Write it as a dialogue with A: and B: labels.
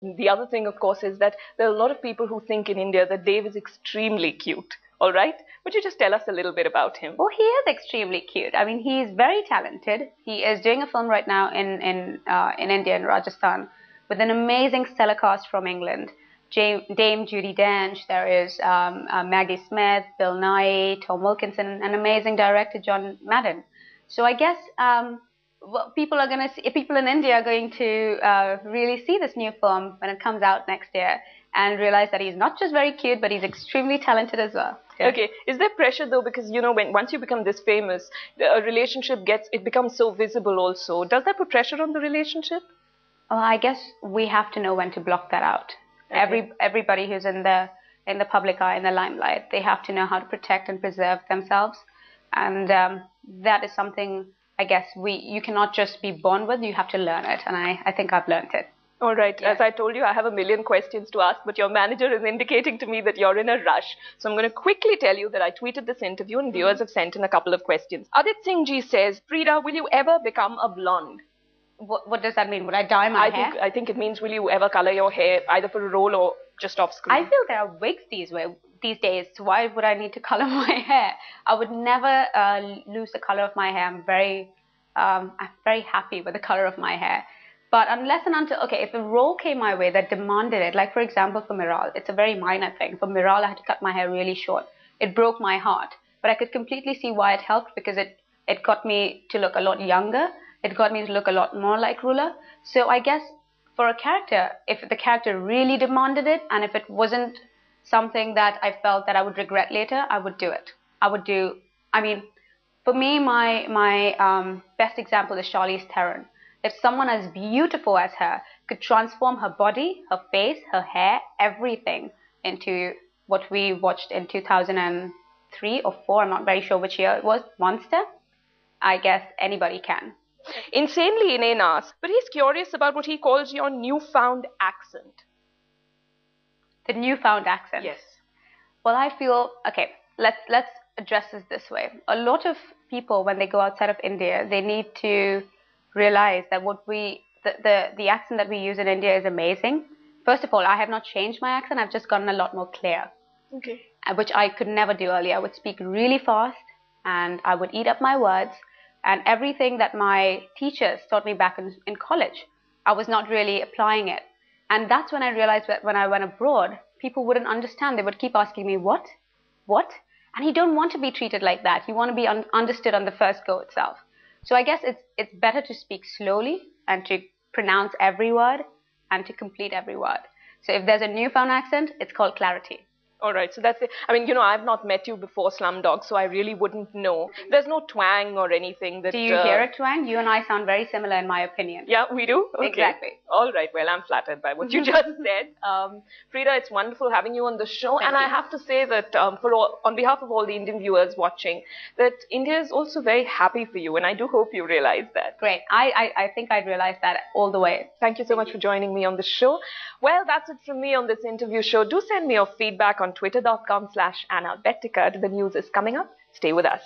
A: The other thing, of course, is that there are a lot of people who think in India that Dave is extremely cute. All right? Would you just tell us a little bit about him?
B: Oh, he is extremely cute. I mean, he is very talented. He is doing a film right now in India, in Rajasthan, with an amazing stellar cast from England. Dame Judi Dench, there is Maggie Smith, Bill Nye, Tom Wilkinson, an amazing director, John Madden. So I guess people in India are going to really see this new film when it comes out next year and realize that he's not just very cute, but he's extremely talented as well.
A: Yeah. Okay. Is there pressure though? Because once you become this famous, a relationship becomes so visible also. Does that put pressure on the relationship?
B: Well, I guess we have to know when to block that out. Okay. Everybody who's in the public eye, in the limelight, they have to know how to protect and preserve themselves, and that is something I guess you cannot just be born with. You have to learn it, and I think I've learned it.
A: All right. Yeah. As I told you, I have a million questions to ask, but your manager is indicating to me that you're in a rush. So I'm going to quickly tell you that I tweeted this interview and viewers have sent in a couple of questions. Adit Singh Ji says, Freida, will you ever become a blonde?
B: What does that mean? Would I dye my hair?
A: I think it means, will you ever color your hair either for a role or just off screen?
B: I feel there are wigs these days. So why would I need to color my hair? I would never lose the color of my hair. I'm very happy with the color of my hair. But unless and until, okay, if a role came my way that demanded it, like for example for Miral, it's a very minor thing. For Miral, I had to cut my hair really short. It broke my heart. But I could completely see why it helped, because it got me to look a lot younger. It got me to look a lot more like Rula. So I guess for a character, if the character really demanded it, and if it wasn't something that I felt that I would regret later, I would do it. For me, my best example is Charlize Theron. If someone as beautiful as her could transform her body, her face, her hair, everything into what we watched in 2003 or 4, I'm not very sure which year it was, Monster, I guess anybody can.
A: Insanely inane asks, but he's curious about what he calls your newfound accent.
B: The newfound accent?
A: Yes.
B: Well, I feel, okay, let's address this way. A lot of people, when they go outside of India, they need to realize that the accent that we use in India is amazing. First of all, I have not changed my accent. I've just gotten a lot more clear.
A: Okay.
B: Which I could never do earlier. I would speak really fast and I would eat up my words, and everything that my teachers taught me back in college, I was not really applying it. And that's when I realized that when I went abroad, people wouldn't understand. They would keep asking me, what? And you don't want to be treated like that. You want to be understood on the first go itself. So I guess it's better to speak slowly and to pronounce every word and to complete every word. So if there's a newfound accent, it's called clarity.
A: All right, so that's it. I mean, I've not met you before, Slumdog, so I really wouldn't know. There's no twang or anything that...
B: Do you hear a twang? You and I sound very similar in my opinion.
A: Yeah, we do? Okay.
B: Exactly.
A: All right, well, I'm flattered by what you just said. Freida, it's wonderful having you on the show.
B: Thank you.
A: I have to say that on behalf of all the Indian viewers watching, that India is also very happy for you, and I do hope you realize that.
B: Great. I think I'd realize that all the way.
A: Thank you so much for joining me on the show. Well, that's it from me on this interview show. Do send me your feedback on twitter.com/Anna Vetticad. The news is coming up. Stay with us.